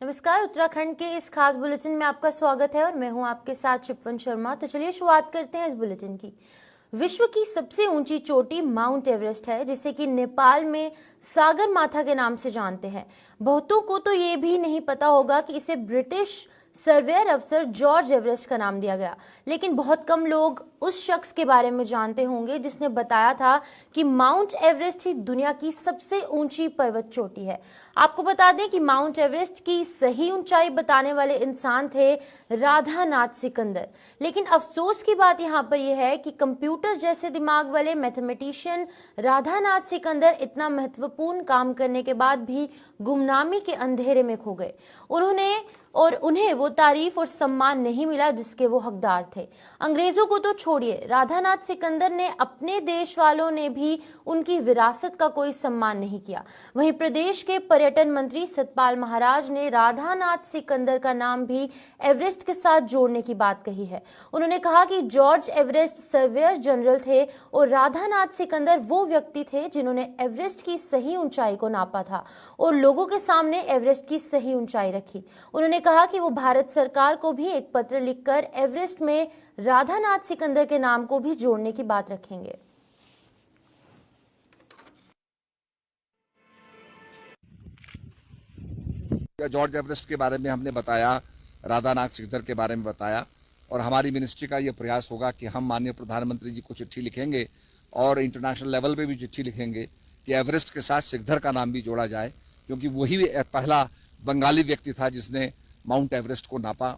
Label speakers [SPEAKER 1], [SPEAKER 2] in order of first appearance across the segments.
[SPEAKER 1] नमस्कार, उत्तराखंड के इस खास बुलेटिन में आपका स्वागत है और मैं हूं आपके साथ शिपवन शर्मा। तो चलिए शुरुआत करते हैं इस बुलेटिन की। विश्व की सबसे ऊंची चोटी माउंट एवरेस्ट है, जिसे कि नेपाल में सागर माथा के नाम से जानते हैं। बहुतों को तो ये भी नहीं पता होगा कि इसे ब्रिटिश सर्वेयर अफसर जॉर्ज एवरेस्ट का नाम दिया गया, लेकिन बहुत कम लोग उस शख्स के बारे में जानते होंगे जिसने बताया था कि माउंट एवरेस्ट ही दुनिया की सबसे ऊंची पर्वत चोटी है। आपको बता दें कि माउंट एवरेस्ट की सही ऊंचाई बताने वाले इंसान थे राधानाथ सिकंदर। लेकिन अफसोस की बात यहाँ पर यह है कि कंप्यूटर जैसे दिमाग वाले मैथमेटिशियन राधानाथ सिकंदर इतना महत्वपूर्ण काम करने के बाद भी गुमनामी के अंधेरे में खो गए। उन्हें वो तारीफ और सम्मान नहीं मिला जिसके वो हकदार थे। अंग्रेजों को तो छोड़िए, राधानाथ सिकंदर ने अपने देश वालों ने भी उनकी विरासत का कोई सम्मान नहीं किया। वहीं प्रदेश के पर्यटन मंत्री सतपाल महाराज ने राधानाथ सिकंदर का नाम भी एवरेस्ट के साथ जोड़ने की बात कही है। उन्होंने कहा कि जॉर्ज एवरेस्ट सर्वेयर जनरल थे और राधानाथ सिकंदर वो व्यक्ति थे जिन्होंने एवरेस्ट की सही ऊंचाई को नापा था और लोगों के सामने एवरेस्ट की सही ऊंचाई रखी। उन्होंने कहा कि वो भारत सरकार को भी एक पत्र लिखकर एवरेस्ट में राधानाथ सिकंदर के नाम को भी जोड़ने की बात रखेंगे।
[SPEAKER 2] जॉर्ज एवरेस्ट के बारे में हमने बताया, राधानाथ सिकंदर के बारे में बताया और हमारी मिनिस्ट्री का ये प्रयास होगा कि हम माननीय प्रधानमंत्री जी को चिट्ठी लिखेंगे और इंटरनेशनल लेवल पे भी चिट्ठी लिखेंगे कि एवरेस्ट के साथ सिकंदर का नाम भी जोड़ा जाए, क्योंकि वही पहला बंगाली व्यक्ति था जिसने माउंट एवरेस्ट को नापा।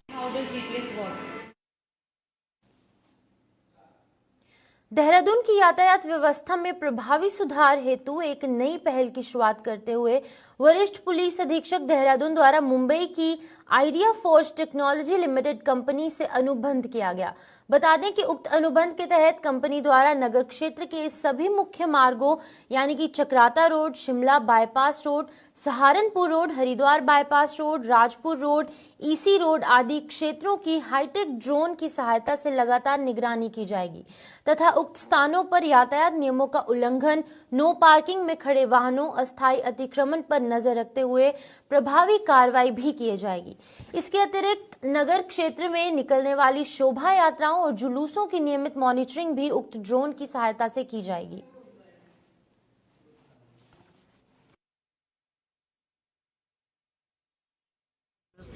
[SPEAKER 1] देहरादून की यातायात व्यवस्था में प्रभावी सुधार हेतु एक नई पहल की शुरुआत करते हुए वरिष्ठ पुलिस अधीक्षक देहरादून द्वारा मुंबई की idea forge technology limited company से अनुबंध किया गया। बता दें कि उक्त अनुबंध के तहत कंपनी द्वारा नगर क्षेत्र के सभी मुख्य मार्गों यानी कि Chakrata road, Shimla bypass road, Saharanpur road, Haridwar bypass road, Rajpur road, EC road आदि क्षेत्रों की हाईटेक ड्रोन की सहायता से लगातार निगरानी की जाएगी तथा उक्त स्थानों पर यातायात नियमों का उल्लंघन, नो पार्किंग में खड़े वाहनों, अस्थायी अतिक्रमण पर नजर रखते हुए प्रभावी कार्रवाई भी की जाएगी। इसके अतिरिक्त नगर क्षेत्र में निकलने वाली शोभा यात्राओं और जुलूसों की नियमित मॉनिटरिंग भी उक्त ड्रोन की सहायता से की जाएगी।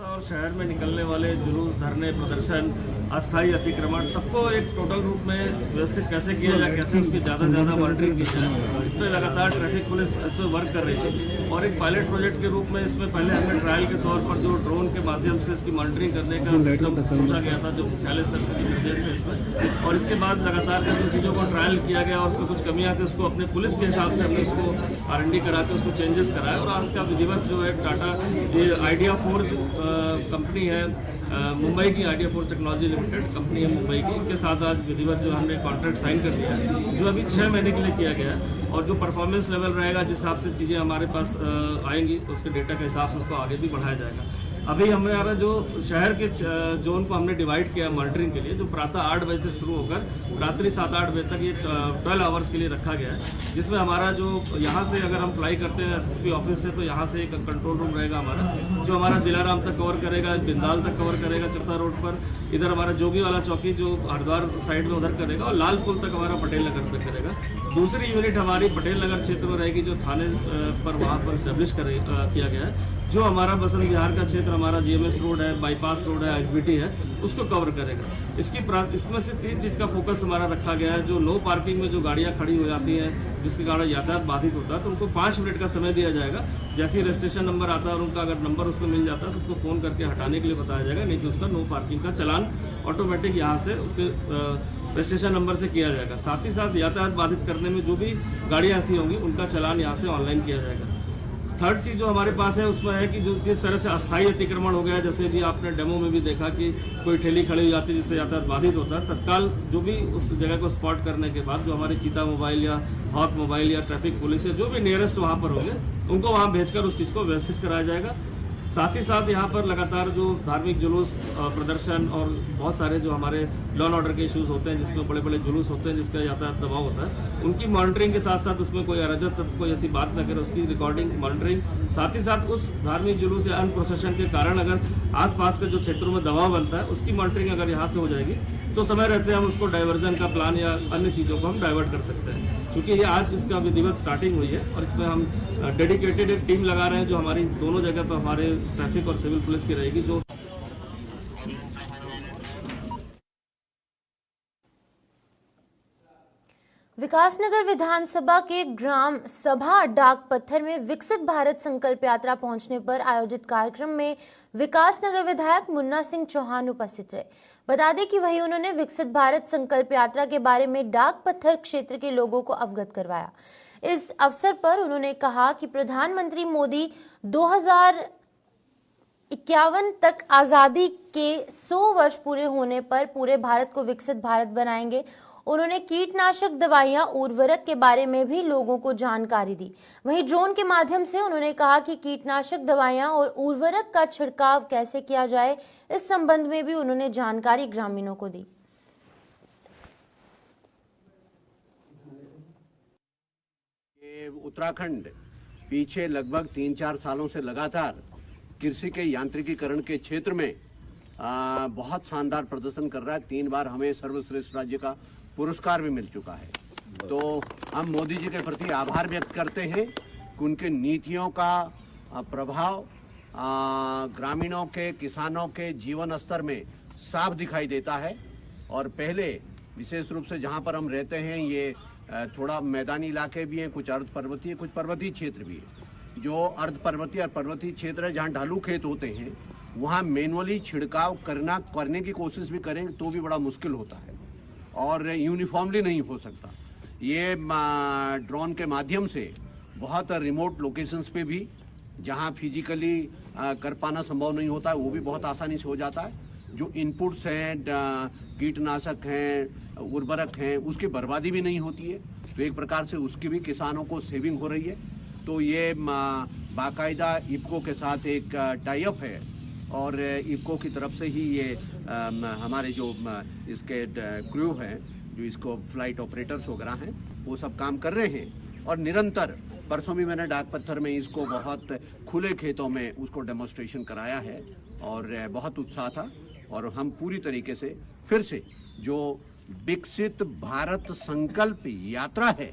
[SPEAKER 3] और शहर में निकलने वाले जुलूस, धरने, प्रदर्शन, अस्थायी अतिक्रमण सबको एक टोटल रूप में व्यवस्थित कैसे किया जाए, कैसे उसकी ज़्यादा से ज़्यादा मॉनिटरिंग की जाए, इस पर लगातार ट्रैफिक पुलिस इस पर वर्क कर रही थी। और एक पायलट प्रोजेक्ट के रूप में इसमें पहले हमने ट्रायल के तौर पर जो ड्रोन के माध्यम से इसकी मॉनिटरिंग करने का सिस्टम सोचा गया था, जो मुख्यालय स्तर से निर्देश थे इसमें। और इसके बाद लगातार जिन चीज़ों को ट्रायल किया गया और उसमें कुछ कमियाँ थी उसको अपने पुलिस के हिसाब से हमने उसको R&D करा के उसको चेंजेस कराया और आज का विधिवत जो है टाटा ये आइडिया फोर्ज कंपनी है, मुंबई की idea forge technology limited company है मुंबई की, इनके साथ आज विधिवत जो हमने कॉन्ट्रैक्ट साइन कर दिया है, जो अभी 6 महीने के लिए किया गया है। और जो परफॉर्मेंस लेवल रहेगा, जिस हिसाब से चीज़ें हमारे पास आएंगी, उसके डेटा के हिसाब से उसको आगे भी बढ़ाया जाएगा। अभी हमारा जो शहर के जोन को हमने डिवाइड किया मॉनिटरिंग के लिए, जो प्रातः 8 बजे से शुरू होकर रात्रि 7-8 बजे तक ये 12 आवर्स के लिए रखा गया है, जिसमें हमारा जो यहाँ से अगर हम फ्लाई करते हैं SSP ऑफिस से, तो यहाँ से एक कंट्रोल रूम रहेगा हमारा, जो हमारा दिलाराम तक कवर करेगा, बिंदाल तक कवर करेगा, चौथा रोड पर, इधर हमारा जोगी वाला चौकी जो हरिद्वार साइड में उधर करेगा, और लाल पुल तक हमारा पटेल नगर तक करेगा। दूसरी यूनिट हमारी पटेल नगर क्षेत्र में रहेगी, जो थाने पर वहाँ पर स्टैब्लिश किया गया है, जो हमारा बसंत विहार का क्षेत्र, हमारा GMS रोड है, बाईपास रोड है, ISBT है, उसको कवर करेगा। इसमें से 3 चीज़ का फोकस हमारा रखा गया है। जो नो पार्किंग में जो गाड़ियाँ खड़ी हो जाती हैं, जिसके कारण यातायात बाधित होता है, तो उनको 5 मिनट का समय दिया जाएगा। जैसे ही रजिस्ट्रेशन नंबर आता है और उनका अगर नंबर उसमें मिल जाता है तो उसको फ़ोन करके हटाने के लिए बताया जाएगा, नहीं तो उसका नो पार्किंग का चालान ऑटोमेटिक यहाँ से उसके रजिस्ट्रेशन नंबर से किया जाएगा। साथ ही साथ यातायात बाधित करने में जो भी गाड़ियाँ ऐसी होंगी उनका चालान यहाँ से ऑनलाइन किया जाएगा। थर्ड चीज़ जो हमारे पास है उसमें है कि जो जिस तरह से अस्थायी अतिक्रमण हो गया, जैसे भी आपने डेमो में भी देखा कि कोई ठेली खड़ी हो जाती है जिससे यातायात बाधित होता है, तत्काल जो भी उस जगह को स्पॉट करने के बाद जो हमारे चीता मोबाइल या हॉक मोबाइल या ट्रैफिक पुलिस या जो भी नियरेस्ट वहाँ पर होंगे, उनको वहाँ भेजकर उस चीज़ को व्यवस्थित कराया जाएगा। साथ ही साथ यहाँ पर लगातार जो धार्मिक जुलूस प्रदर्शन और बहुत सारे जो हमारे लॉ एंड ऑर्डर के इश्यूज होते हैं, जिसमें बड़े बड़े जुलूस होते हैं, जिसका यातायात दबाव होता है, उनकी मॉनिटरिंग के साथ साथ उसमें कोई अराजक तत्व कोई ऐसी बात न करे, उसकी रिकॉर्डिंग मॉनिटरिंग, साथ ही साथ उस धार्मिक जुलूस या अन्य प्रोसेशन के कारण अगर आसपास के जो क्षेत्रों में दबाव बनता है, उसकी मॉनिटरिंग अगर यहाँ से हो जाएगी तो समय रहते हम उसको डाइवर्जन का प्लान या अन्य चीज़ों को हम डाइवर्ट कर सकते हैं। क्योंकि ये आज इसका विधिवत स्टार्टिंग हुई है और इसमें हम डेडिकेटेड एक टीम लगा रहे हैं जो हमारी दोनों जगह पर हमारे ट्रैफिक और सिविल पुलिस की रहेगी। जो
[SPEAKER 1] विकासनगर विधानसभा के ग्राम सभा डाक पत्थर में विकसित भारत संकल्प यात्रा पहुंचने पर आयोजित कार्यक्रम में विकासनगर विधायक मुन्ना सिंह चौहान उपस्थित रहे। बता दें कि वहीं उन्होंने विकसित भारत संकल्प यात्रा के बारे में डाक पत्थर क्षेत्र के लोगों को अवगत करवाया। इस अवसर पर उन्होंने कहा कि प्रधानमंत्री मोदी 2051 तक आजादी के 100 वर्ष पूरे होने पर पूरे भारत को विकसित भारत बनाएंगे। उन्होंने कीटनाशक दवाइयां उर्वरक के बारे में भी लोगों को जानकारी दी। वहीं ड्रोन के माध्यम से उन्होंने कहा कि कीटनाशक दवाइयां और उर्वरक का छिड़काव कैसे किया जाए, इस संबंध में भी उन्होंने जानकारी ग्रामीणों को दी।
[SPEAKER 4] उत्तराखंड पीछे लगभग 3-4 सालों से लगातार कृषि के यांत्रिकीकरण के क्षेत्र में बहुत शानदार प्रदर्शन कर रहा है। 3 बार हमें सर्वश्रेष्ठ राज्य का पुरस्कार भी मिल चुका है। तो हम मोदी जी के प्रति आभार व्यक्त करते हैं कि उनके नीतियों का प्रभाव ग्रामीणों के, किसानों के जीवन स्तर में साफ दिखाई देता है। और पहले विशेष रूप से जहां पर हम रहते हैं, ये थोड़ा मैदानी इलाके भी हैं, कुछ अर्ध पर्वतीय, कुछ पर्वतीय क्षेत्र भी है। जो अर्ध पर्वतीय और पर्वतीय क्षेत्र है, जहाँ ढालू खेत होते हैं, वहाँ मैनुअली छिड़काव करने की कोशिश भी करें तो भी बड़ा मुश्किल होता है और यूनिफॉर्मली नहीं हो सकता। ये ड्रोन के माध्यम से बहुत रिमोट लोकेशंस पे भी, जहाँ फिजिकली कर पाना संभव नहीं होता है, वो भी बहुत आसानी से हो जाता है। जो इनपुट्स हैं, कीटनाशक हैं, उर्वरक हैं, उसकी बर्बादी भी नहीं होती है। तो एक प्रकार से उसकी भी किसानों को सेविंग हो रही है। तो ये बाकायदा इफको के साथ एक टाई अप है और इफको की तरफ से ही ये हमारे जो इसके क्रू हैं, जो इसको फ्लाइट ऑपरेटर्स वगैरह हैं, वो सब काम कर रहे हैं। और निरंतर परसों भी मैंने डाक पत्थर में इसको बहुत खुले खेतों में उसको डेमोन्स्ट्रेशन कराया है और बहुत उत्साह था। और हम पूरी तरीके से फिर से जो विकसित भारत संकल्प यात्रा है,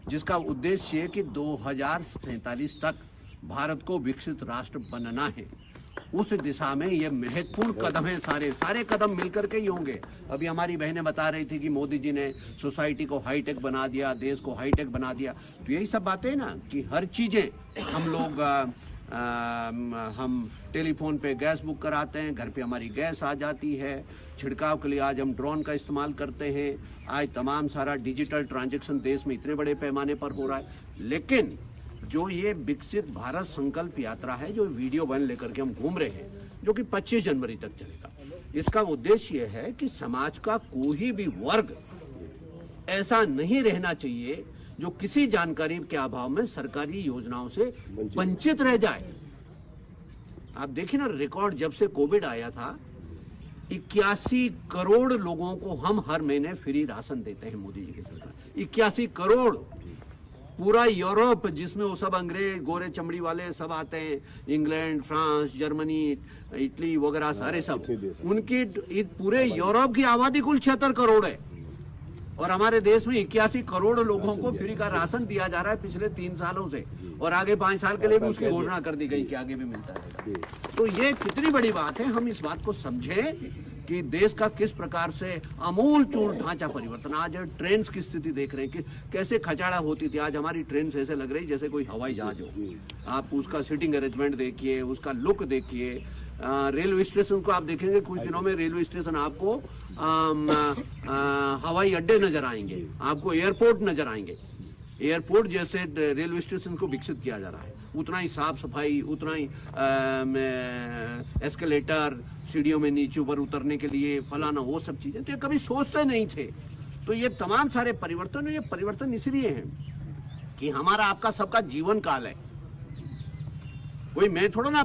[SPEAKER 4] जिसका उद्देश्य है कि 2047 तक भारत को विकसित राष्ट्र बनना है, उस दिशा में ये महत्वपूर्ण कदम है। सारे कदम मिलकर के ही होंगे। अभी हमारी बहनें बता रही थी कि मोदी जी ने सोसाइटी को हाईटेक बना दिया, देश को हाईटेक बना दिया। तो यही सब बातें ना कि हर चीजें हम लोग हम टेलीफोन पे गैस बुक कराते हैं, घर पे हमारी गैस आ जाती है। छिड़काव के लिए आज हम ड्रोन का इस्तेमाल करते हैं। आज तमाम सारा डिजिटल ट्रांजैक्शन देश में इतने बड़े पैमाने पर हो रहा है। लेकिन जो ये विकसित भारत संकल्प यात्रा है, जो वीडियो वन लेकर के हम घूम रहे हैं, जो कि 25 जनवरी तक चलेगा, इसका उद्देश्य ये है कि समाज का कोई भी वर्ग ऐसा नहीं रहना चाहिए जो किसी जानकारी के अभाव में सरकारी योजनाओं से वंचित रह जाए। आप देखिए ना, रिकॉर्ड जब से कोविड आया था, 81 करोड़ लोगों को हम हर महीने फ्री राशन देते हैं मोदी जी की सरकार। 81 करोड़। पूरा यूरोप, जिसमें वो सब अंग्रेज गोरे चमड़ी वाले सब आते हैं, इंग्लैंड, फ्रांस, जर्मनी, इटली वगैरह सारे सब, उनकी पूरे यूरोप की आबादी कुल 76 करोड़ है और हमारे देश में 81 करोड़ लोगों को फ्री का राशन दिया जा रहा है पिछले 3 सालों से। और आगे 5 साल के लिए भी उसकी घोषणा कर दी गई कि आगे भी मिलता है। तो ये कितनी बड़ी बात है। हम इस बात को समझें कि देश का किस प्रकार से आमूल चूल ढांचा परिवर्तन। आज ट्रेन की स्थिति देख रहे हैं कि कैसे खचाड़ा होती थी, आज हमारी ट्रेन ऐसे लग रही जैसे कोई हवाई जहाज हो। आप उसका सीटिंग अरेंजमेंट देखिए, उसका लुक देखिए। रेलवे स्टेशन को आप देखेंगे, कुछ दिनों में रेलवे स्टेशन आपको हवाई अड्डे नजर आएंगे, आपको एयरपोर्ट नजर आएंगे। एयरपोर्ट जैसे रेलवे स्टेशन को विकसित किया जा रहा है। उतना ही साफ सफाई, उतना ही एस्केलेटर, सीढ़ियों में नीचे ऊपर उतरने के लिए फलाना, वो सब चीजें तो ये कभी सोचते नहीं थे। तो ये तमाम सारे परिवर्तन, ये परिवर्तन इसलिए हैं कि हमारा आपका सबका जीवन काल है। कोई मैं थोड़ा ना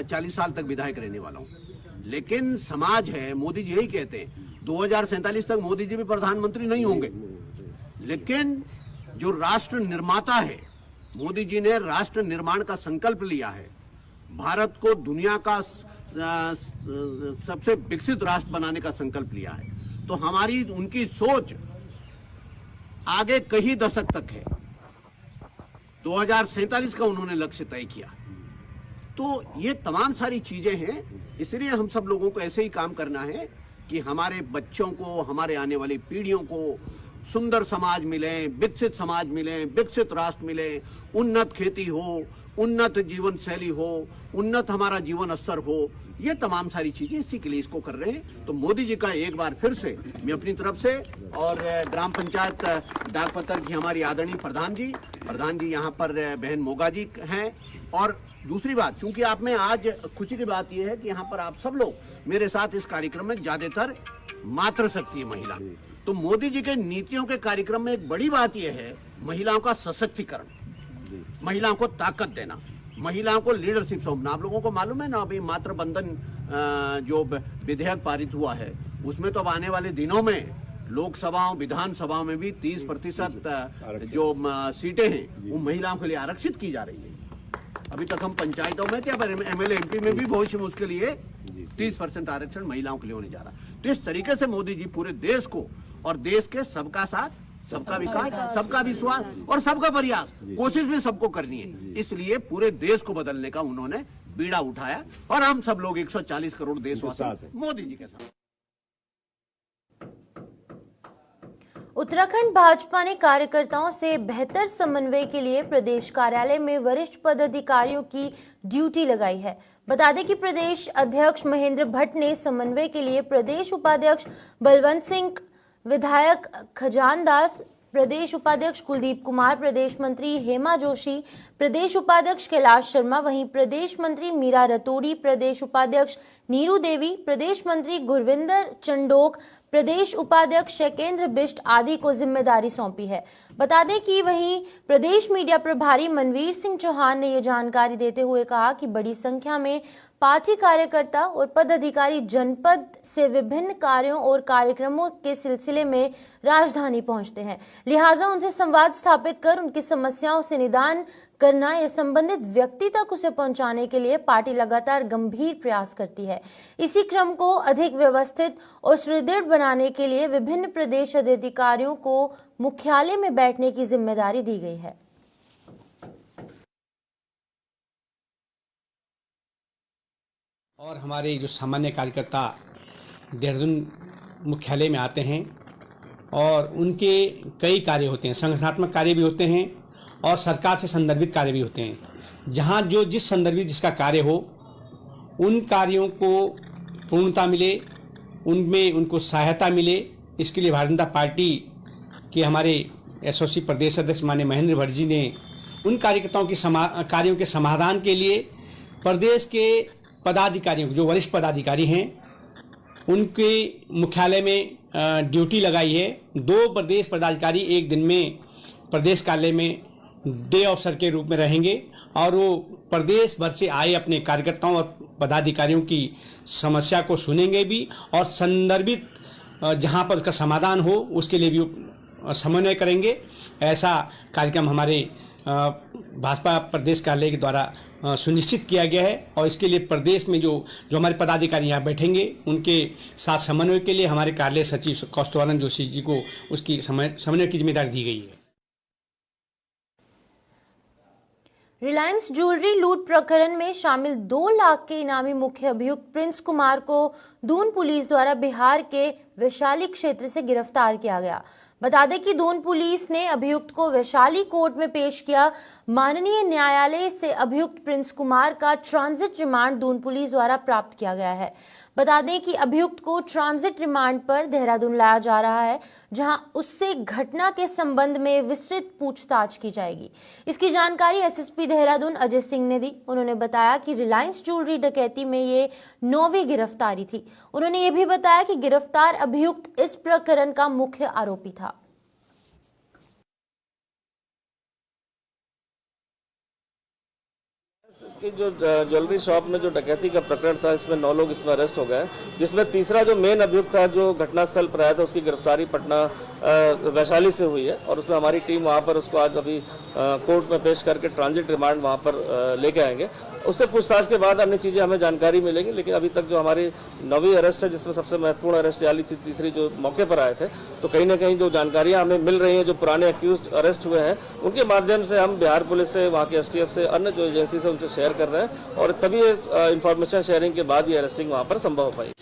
[SPEAKER 4] 40 साल तक विधायक रहने वाला हूँ, लेकिन समाज है। मोदी जी यही कहते हैं 2047 तक मोदी जी भी प्रधानमंत्री नहीं होंगे, लेकिन जो राष्ट्र निर्माता है, मोदी जी ने राष्ट्र निर्माण का संकल्प लिया है, भारत को दुनिया का सबसे विकसित राष्ट्र बनाने का संकल्प लिया है। तो हमारी उनकी सोच आगे कई दशक तक है। 2047 का उन्होंने लक्ष्य तय किया। तो ये तमाम सारी चीजें हैं, इसलिए हम सब लोगों को ऐसे ही काम करना है कि हमारे बच्चों को, हमारे आने वाली पीढ़ियों को सुंदर समाज मिले, विकसित समाज मिले, विकसित राष्ट्र मिले, उन्नत खेती हो, उन्नत जीवन शैली हो, उन्नत हमारा जीवन स्तर हो। ये तमाम सारी चीजें इसी के लिए इसको कर रहे हैं। तो मोदी जी का एक बार फिर से मैं अपनी तरफ से, और ग्राम पंचायत डाकपतर की हमारी आदरणीय प्रधान जी यहाँ पर बहन मोगा जी हैं। और दूसरी बात, चूंकि आप में आज खुशी की बात यह है कि यहाँ पर आप सब लोग मेरे साथ इस कार्यक्रम में ज्यादातर मातृशक्ति महिला, तो मोदी जी के नीतियों के कार्यक्रम में एक बड़ी बात यह है महिलाओं का सशक्तिकरण, महिलाओं को ताकत देना, महिलाओं को लीडरशिप सौंपना। आप लोगों को मालूम है ना, अभी मातृ बंधन जो विधेयक पारित हुआ है, उसमें तो अब आने वाले दिनों में लोकसभाओं, विधानसभाओं में भी 30% जो सीटें हैं वो महिलाओं के लिए आरक्षित की जा रही है। अभी तक हम पंचायतों में थे, पर एमएलए एमपी में भी भविष्य में उसके लिए 30% आरक्षण महिलाओं के लिए होने जा रहा है। तो इस तरीके से मोदी जी पूरे देश को, और देश के सबका साथ, सबका विकास, सबका विश्वास और सबका प्रयास, कोशिश भी सबको करनी है, इसलिए पूरे देश को बदलने का उन्होंने बीड़ा उठाया। और हम सब लोग 140 करोड़ देशवासी मोदी जी के साथ।
[SPEAKER 1] उत्तराखंड भाजपा ने कार्यकर्ताओं से बेहतर समन्वय के लिए प्रदेश कार्यालय में वरिष्ठ पदाधिकारियों की ड्यूटी लगाई है। बता दें कि प्रदेश अध्यक्ष महेंद्र भट्ट ने समन्वय के लिए प्रदेश उपाध्यक्ष बलवंत सिंह, विधायक खजान दास, प्रदेश उपाध्यक्ष कुलदीप कुमार, प्रदेश मंत्री हेमा जोशी, प्रदेश उपाध्यक्ष कैलाश शर्मा, वहीं प्रदेश मंत्री मीरा रतोड़ी, प्रदेश उपाध्यक्ष नीरू देवी, प्रदेश मंत्री गुरविंदर चंडोक, प्रदेश उपाध्यक्ष शैकेंद्र बिष्ट आदि को जिम्मेदारी सौंपी है। बता दें कि वहीं प्रदेश मीडिया प्रभारी मनवीर सिंह चौहान ने यह जानकारी देते हुए कहा कि बड़ी संख्या में पार्टी कार्यकर्ता और पदाधिकारी जनपद से विभिन्न कार्यों और कार्यक्रमों के सिलसिले में राजधानी पहुंचते हैं, लिहाजा उनसे संवाद स्थापित कर उनकी समस्याओं से निदान करना या संबंधित व्यक्ति तक उसे पहुंचाने के लिए पार्टी लगातार गंभीर प्रयास करती है। इसी क्रम को अधिक व्यवस्थित और सुदृढ़ बनाने के लिए विभिन्न प्रदेश अधिकारियों को मुख्यालय में बैठने की जिम्मेदारी दी गई है।
[SPEAKER 5] और हमारे जो सामान्य कार्यकर्ता देहरादून मुख्यालय में आते हैं और उनके कई कार्य होते हैं, संगठनात्मक कार्य भी होते हैं और सरकार से संदर्भित कार्य भी होते हैं। जहां जो जिस संदर्भित जिसका कार्य हो, उन कार्यों को पूर्णता मिले, उनमें उनको सहायता मिले, इसके लिए भारतीय जनता पार्टी के हमारे एसओसी प्रदेश अध्यक्ष माननीय महेंद्र भट्ट जी ने उन कार्यकर्ताओं की कार्यों के समाधान के लिए प्रदेश के पदाधिकारियों, जो वरिष्ठ पदाधिकारी हैं, उनके मुख्यालय में ड्यूटी लगाई है। 2 प्रदेश पदाधिकारी एक दिन में प्रदेश कार्यालय में डे ऑफिसर के रूप में रहेंगे और वो प्रदेश भर से आए अपने कार्यकर्ताओं और पदाधिकारियों की समस्या को सुनेंगे भी और संदर्भित जहां पर उसका समाधान हो उसके लिए भी समन्वय करेंगे। ऐसा कार्यक्रम हमारे भाजपा प्रदेश कार्यालय के द्वारा सुनिश्चित किया गया है और इसके लिए प्रदेश में जो हमारे पदाधिकारी यहाँ बैठेंगे उनके साथ समन्वय के लिए हमारे कार्यालय सचिव कौस्तुभानंद जोशी जी को उसकी समन्वय की जिम्मेदारी दी गई है।
[SPEAKER 1] रिलायंस ज्वेलरी लूट प्रकरण में शामिल 2 लाख के इनामी मुख्य अभियुक्त प्रिंस कुमार को दून पुलिस द्वारा बिहार के वैशाली क्षेत्र से गिरफ्तार किया गया। बता दें कि दून पुलिस ने अभियुक्त को वैशाली कोर्ट में पेश किया। माननीय न्यायालय से अभियुक्त प्रिंस कुमार का ट्रांजिट रिमांड दून पुलिस द्वारा प्राप्त किया गया है। बता दें कि अभियुक्त को ट्रांजिट रिमांड पर देहरादून लाया जा रहा है, जहां उससे घटना के संबंध में विस्तृत पूछताछ की जाएगी। इसकी जानकारी एसएसपी देहरादून अजय सिंह ने दी। उन्होंने बताया कि रिलायंस ज्वेलरी डकैती में ये 9वीं गिरफ्तारी थी। उन्होंने ये भी बताया कि गिरफ्तार अभियुक्त इस प्रकरण का मुख्य आरोपी था।
[SPEAKER 3] कि जो ज्वेलरी शॉप में जो डकैती का प्रकरण था, इसमें 9 लोग इसमें अरेस्ट हो गए, जिसमें तीसरा जो मेन अभियुक्त था जो घटनास्थल पर आया था, उसकी गिरफ्तारी पटना वैशाली से हुई है और उसमें हमारी टीम वहां पर उसको आज अभी कोर्ट में पेश करके ट्रांजिट रिमांड वहां पर लेके आएंगे। उससे पूछताछ के बाद अन्य चीजें हमें जानकारी मिलेंगी, लेकिन अभी तक जो हमारी 9वीं अरेस्ट है, जिसमें सबसे महत्वपूर्ण अरेस्ट याली तीसरी जो मौके पर आए थे, तो कहीं ना कहीं जो जानकारियां हमें मिल रही हैं, जो पुराने एक्यूज अरेस्ट हुए हैं, उनके माध्यम से हम बिहार पुलिस से, वहाँ की STF से, अन्य जो एजेंसी से उनसे शेयर कर रहे हैं और तभी इंफॉर्मेशन शेयरिंग के बाद ये अरेस्टिंग वहाँ पर संभव हो पाई।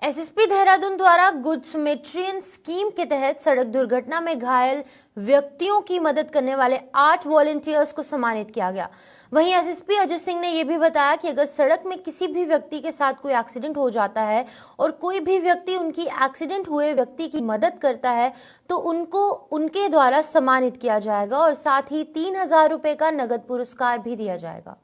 [SPEAKER 1] SSP देहरादून द्वारा गुड समेट्रियन स्कीम के तहत सड़क दुर्घटना में घायल व्यक्तियों की मदद करने वाले 8 वॉलंटियर्स को सम्मानित किया गया। वहीं SSP अजय सिंह ने यह भी बताया कि अगर सड़क में किसी भी व्यक्ति के साथ कोई एक्सीडेंट हो जाता है और कोई भी व्यक्ति उनकी एक्सीडेंट हुए व्यक्ति की मदद करता है तो उनको उनके द्वारा सम्मानित किया जाएगा और साथ ही 3,000 रुपए का नगद पुरस्कार भी दिया जाएगा।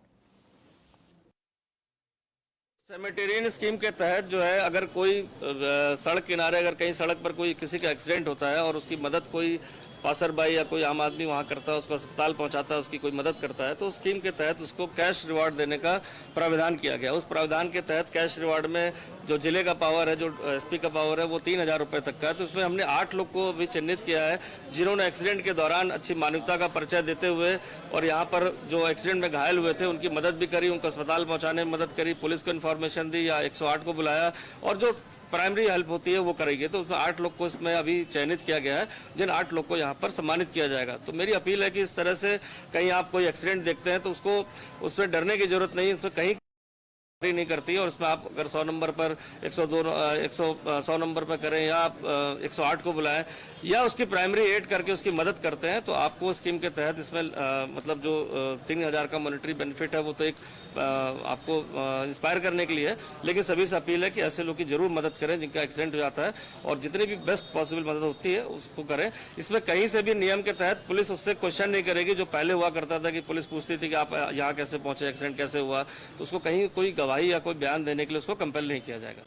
[SPEAKER 3] सेमेटेरियन स्कीम के तहत जो है, अगर कोई सड़क किनारे अगर कहीं सड़क पर कोई किसी का एक्सीडेंट होता है और उसकी मदद कोई पासरबाई या कोई आम आदमी वहां करता है, उसको अस्पताल पहुंचाता है, उसकी कोई मदद करता है, तो उस स्कीम के तहत उसको कैश रिवार्ड देने का प्रावधान किया गया। उस प्रावधान के तहत कैश रिवार्ड में जो जिले का पावर है, जो SP का पावर है, वो 3,000 रुपए तक का है। तो उसमें हमने 8 लोग को भी चिन्हित किया है, जिन्होंने एक्सीडेंट के दौरान अच्छी मानवता का परिचय देते हुए और यहाँ पर जो एक्सीडेंट में घायल हुए थे उनकी मदद भी करी, उनको अस्पताल पहुंचाने में मदद करी, पुलिस को इन्फॉर्मेशन दी या 108 को बुलाया और जो प्राइमरी हेल्प होती है वो करेगी। तो उसमें 8 लोग को इसमें अभी चयनित किया गया है, जिन 8 लोग को यहाँ पर सम्मानित किया जाएगा। तो मेरी अपील है कि इस तरह से कहीं आप कोई एक्सीडेंट देखते हैं तो उसको उसमें डरने की जरूरत नहीं, उसमें कहीं नहीं करती है और इसमें आप अगर 100 नंबर पर 100 नंबर पर करें या आप 108 को बुलाएं या उसकी प्राइमरी एड करके उसकी मदद करते हैं तो आपको स्कीम के तहत इसमें मतलब जो 3,000 का मॉनेटरी बेनिफिट है वो तो एक आपको इंस्पायर करने के लिए है, लेकिन सभी से अपील है कि ऐसे लोग की जरूर मदद करें जिनका एक्सीडेंट हो जाता है और जितनी भी बेस्ट पॉसिबल मदद होती है उसको करें। इसमें कहीं से भी नियम के तहत पुलिस उससे क्वेश्चन नहीं करेगी, जो पहले हुआ करता था कि पुलिस पूछती थी कि आप यहाँ कैसे पहुंचे, एक्सीडेंट कैसे हुआ, तो उसको कहीं कोई गवाही या कोई बयान देने के लिए उसको कंपेल नहीं किया जाएगा।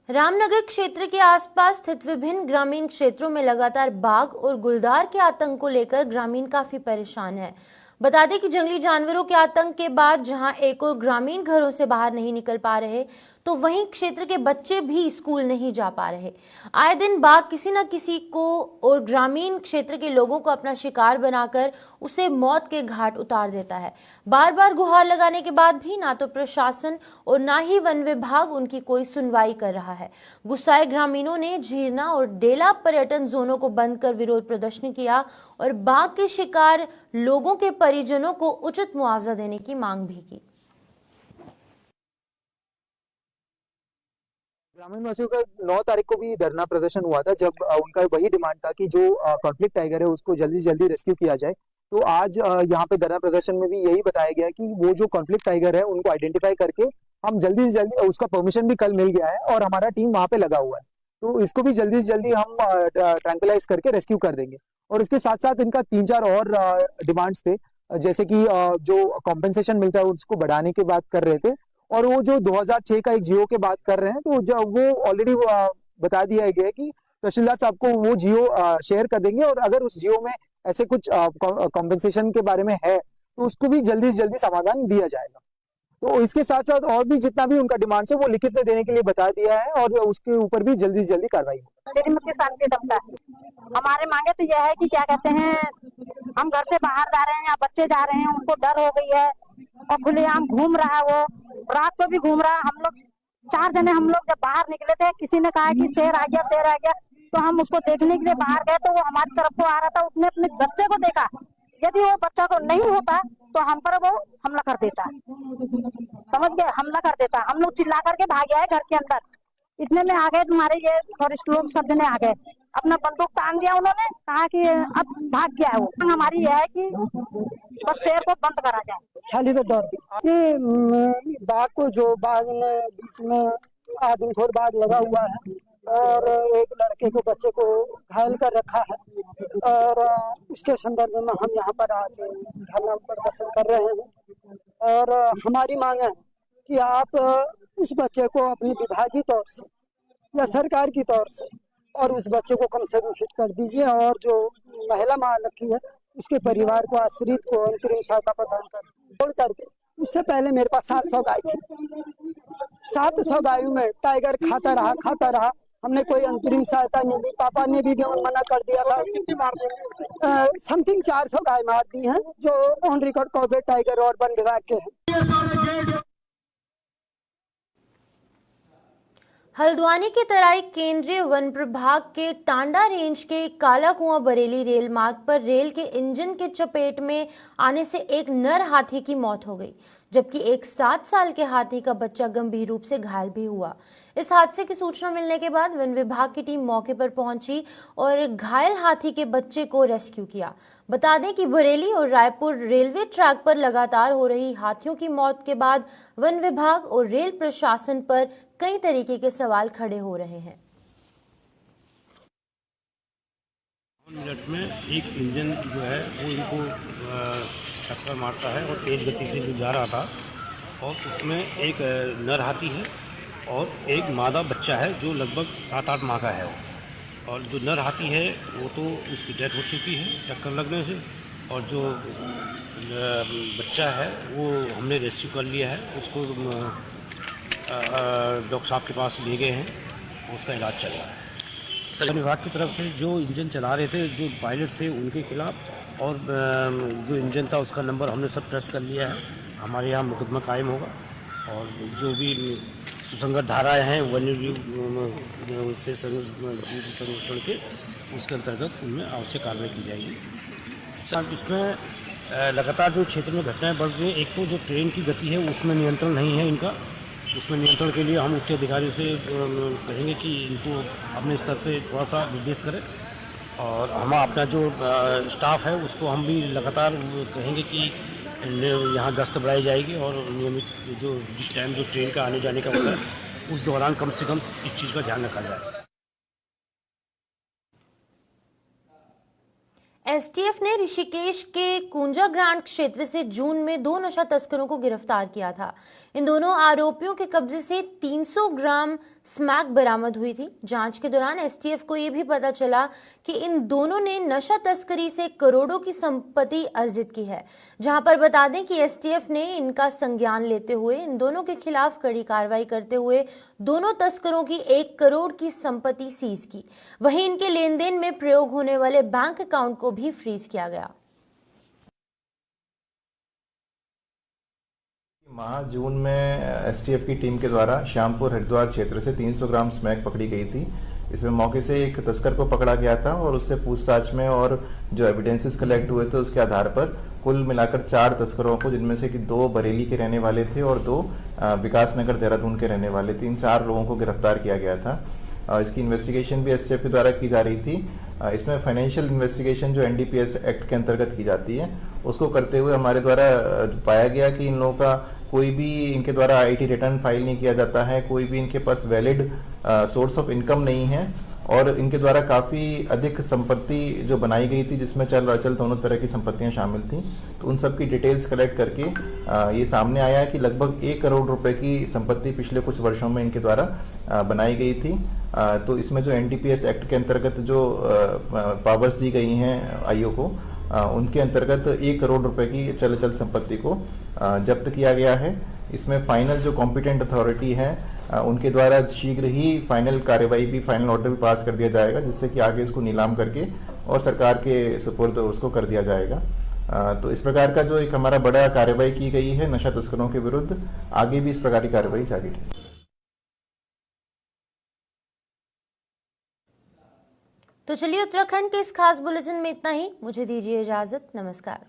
[SPEAKER 1] रामनगर क्षेत्र के आसपास स्थित विभिन्न ग्रामीण क्षेत्रों में लगातार बाघ और गुलदार के आतंक को लेकर ग्रामीण काफी परेशान है। बता दें कि जंगली जानवरों के आतंक के बाद जहां एक और ग्रामीण घरों से बाहर नहीं निकल पा रहे तो वहीं क्षेत्र के बच्चे भी स्कूल नहीं जा पा रहे। आए दिन बाघ किसी न किसी को और ग्रामीण क्षेत्र के लोगों को अपना शिकार बनाकर उसे मौत के घाट उतार देता है। बार बार गुहार लगाने के बाद भी ना तो प्रशासन और ना ही वन विभाग उनकी कोई सुनवाई कर रहा है। गुस्साए ग्रामीणों ने झीरना और डेला पर्यटन जोनों को बंद कर विरोध प्रदर्शन किया और बाघ के शिकार लोगों के परिजनों को उचित मुआवजा देने की मांग भी की।
[SPEAKER 6] ग्रामीण वासियों का 9 तारीख को भी धरना प्रदर्शन हुआ था, जब उनका वही डिमांड था कि जो कॉन्फ्लिक्ट टाइगर है उसको जल्दी से जल्दी रेस्क्यू किया जाए। तो आज यहाँ पे धरना प्रदर्शन में भी यही बताया गया कि वो जो कॉन्फ्लिक्ट टाइगर है उनको आइडेंटिफाई करके हम जल्दी से जल्दी, उसका परमिशन भी कल मिल गया है और हमारा टीम वहाँ पे लगा हुआ है, तो इसको भी जल्दी से जल्दी हम ट्रैंक्विलाइज करके रेस्क्यू कर देंगे। और इसके साथ साथ इनका 3-4 और डिमांड्स थे, जैसे कि जो कॉम्पेंसेशन मिलता है उसको बढ़ाने की बात कर रहे थे और वो जो 2006 का एक जियो के बात कर रहे हैं, तो जब वो ऑलरेडी बता दिया गया है कि तहसीलदार साहब को वो जियो शेयर कर देंगे और अगर उस जियो में ऐसे कुछ कॉम्पेंसेशन के बारे में है तो उसको भी जल्दी से जल्दी समाधान दिया जाएगा। तो इसके साथ साथ और भी जितना भी उनका डिमांड है वो लिखित में देने के लिए बता दिया है और उसके ऊपर भी जल्दी से जल्दी कार्रवाई होगी।
[SPEAKER 7] श्रीमती शांति दफ्ता हमारे मांगे तो यह है कि क्या कहते हैं, हम घर से बाहर जा रहे हैं या बच्चे जा रहे हैं, उनको डर हो गई है और खुलेआम घूम रहा है, वो रात को भी घूम रहा है। हम लोग 4 जने हम लोग जब बाहर निकले थे, किसी ने कहा कि शेर आ गया, शेर आ गया, तो हम उसको देखने के लिए बाहर गए तो वो हमारी तरफ को आ रहा था। उसने अपने बच्चे को देखा, यदि वो बच्चा को नहीं होता तो हम पर वो हमला कर देता, समझ गए, हमला कर देता। हम लोग चिल्ला करके भाग आए घर के अंदर, इतने में आ गए तुम्हारे ये फॉरेस्ट लोग, सब जने आ गए, अपना बंदूक तान दिया उन्होंने, कहा कि अब भाग गया है वो। हमारी यह है कि बस शेर को बंद करा जाए।
[SPEAKER 8] खाली तो डर बाघ को, जो बाघ ने बीच में आदमखोर बाघ लगा हुआ है और एक लड़के को, बच्चे को घायल कर रखा है और उसके संदर्भ में हम यहाँ पर आज धरना प्रदर्शन कर रहे हैं। और हमारी मांग है कि आप उस बच्चे को अपनी विभागीय तौर से या सरकार की तौर से और उस बच्चे को कम से कम फिट कर दीजिए, और जो महिला मां रखी है उसके परिवार को, आश्रित को अंतरिम सहायता प्रदान कर छोड़ करके। उससे पहले मेरे पास 700 गाय थी। 700 गायों में टाइगर खाता रहा। हमने कोई अंतरिम सहायता नहीं दी। पापा ने भी मना कर दिया था। समथिंग 400 गाय मार दी हैं, जो ऑन रिकॉर्ड कॉर्बेट टाइगर और वन विभाग के हैं।
[SPEAKER 1] हल्द्वानी की तराई केंद्रीय वन प्रभाग के टांडा रेंज के काला कुआं बरेली रेल मार्ग पर रेल के इंजन के चपेट में आने से एक नर हाथी की मौत हो गई, जबकि एक 7 साल के हाथी का बच्चा गंभीर रूप से घायल भी हुआ। इस हादसे की सूचना मिलने के बाद वन विभाग की टीम मौके पर पहुंची और घायल हाथी के बच्चे को रेस्क्यू किया। बता दें कि बरेली और रायपुर रेलवे ट्रैक पर लगातार हो रही हाथियों की मौत के बाद वन विभाग और रेल प्रशासन पर कई तरीके के सवाल खड़े हो रहे हैं।
[SPEAKER 9] मिनट में एक इंजन जो है वो इनको टक्कर मारता है और तेज़ गति से जो जा रहा था, और उसमें एक नर हाथी है और एक मादा बच्चा है जो लगभग 7-8 माह का है। और जो नर हाथी है वो तो उसकी डेथ हो चुकी है टक्कर लगने से, और जो बच्चा है वो हमने रेस्क्यू कर लिया है। उसको डॉक्टर साहब के पास ले गए हैं, उसका इलाज चल रहा है। वन विभाग की तरफ से जो इंजन चला रहे थे, जो पायलट थे, उनके खिलाफ, और जो इंजन था उसका नंबर हमने सब ट्रेस कर लिया है। हमारे यहाँ मुकदमा कायम होगा, और जो भी सुसंगत धाराएं हैं वन्य से संरक्षण के, उसके अंतर्गत उनमें आवश्यक कार्रवाई की जाएगी। इसमें लगातार जो क्षेत्र में घटनाएं बढ़ रही हैं, एक तो जो ट्रेन की गति है उसमें नियंत्रण नहीं है इनका। उसमें नियंत्रण के लिए हम उच्च अधिकारियों से कहेंगे कि इनको अपने स्तर से थोड़ा सा निर्देश करें, और हम अपना जो स्टाफ है उसको हम भी लगातार कहेंगे कि यहाँ गश्त बढ़ाई जाएगी, और नियमित जो जिस टाइम जो ट्रेन का आने जाने का होता है उस दौरान कम से कम इस चीज़ का ध्यान रखा जाए।
[SPEAKER 1] एसटीएफ ने ऋषिकेश के कुंजा ग्रांट क्षेत्र से जून में 2 नशा तस्करों को गिरफ्तार किया था। इन दोनों आरोपियों के कब्जे से 300 ग्राम स्मैक बरामद हुई थी। जांच के दौरान एसटीएफ को यह भी पता चला कि इन दोनों ने नशा तस्करी से करोड़ों की संपत्ति अर्जित की है। जहां पर बता दें कि एसटीएफ ने इनका संज्ञान लेते हुए इन दोनों के खिलाफ कड़ी कार्रवाई करते हुए दोनों तस्करों की 1 करोड़ की संपत्ति सीज की। वहीं इनके लेन देन में प्रयोग होने वाले बैंक अकाउंट को भी फ्रीज किया गया।
[SPEAKER 10] माह जून में एसटीएफ की टीम के द्वारा श्यामपुर हरिद्वार क्षेत्र से 300 ग्राम स्मैक पकड़ी गई थी। इसमें मौके से एक तस्कर को पकड़ा गया था, और उससे पूछताछ में और जो एविडेंसेस कलेक्ट हुए थे उसके आधार पर कुल मिलाकर 4 तस्करों को, जिनमें से कि 2 बरेली के रहने वाले थे और 2 विकासनगर देहरादून के रहने वाले थे, इन 4 लोगों को गिरफ्तार किया गया था। इसकी इन्वेस्टिगेशन भी एसटीएफ के द्वारा की जा रही थी। इसमें फाइनेंशियल इन्वेस्टिगेशन जो एनडीपीएस एक्ट के अंतर्गत की जाती है उसको करते हुए हमारे द्वारा पाया गया कि इन लोगों का कोई भी इनके द्वारा आईटी रिटर्न फाइल नहीं किया जाता है, कोई भी इनके पास वैलिड सोर्स ऑफ इनकम नहीं है, और इनके द्वारा काफ़ी अधिक संपत्ति जो बनाई गई थी जिसमें चल अचल दोनों तरह की संपत्तियां शामिल थी। तो उन सब की डिटेल्स कलेक्ट करके ये सामने आया कि लगभग 1 करोड़ रुपए की संपत्ति पिछले कुछ वर्षों में इनके द्वारा बनाई गई थी। तो इसमें जो एनडीपीएस एक्ट के अंतर्गत जो पावर्स दी गई हैं आईओ को, उनके अंतर्गत 1 करोड़ रुपए की चल अचल संपत्ति को जब्त किया गया है। इसमें फाइनल जो कॉम्पिटेंट अथॉरिटी है उनके द्वारा शीघ्र ही फाइनल कार्रवाई भी, फाइनल ऑर्डर भी पास कर दिया जाएगा, जिससे कि आगे इसको नीलाम करके और सरकार के सुपुर्द उसको कर दिया जाएगा। तो इस प्रकार का जो एक हमारा बड़ा कार्रवाई की गई है नशा तस्करों के विरुद्ध, आगे भी इस प्रकार की कार्रवाई जारी रहेगी।
[SPEAKER 1] तो चलिए उत्तराखंड के इस खास बुलेटिन में इतना ही। मुझे दीजिए इजाजत। नमस्कार।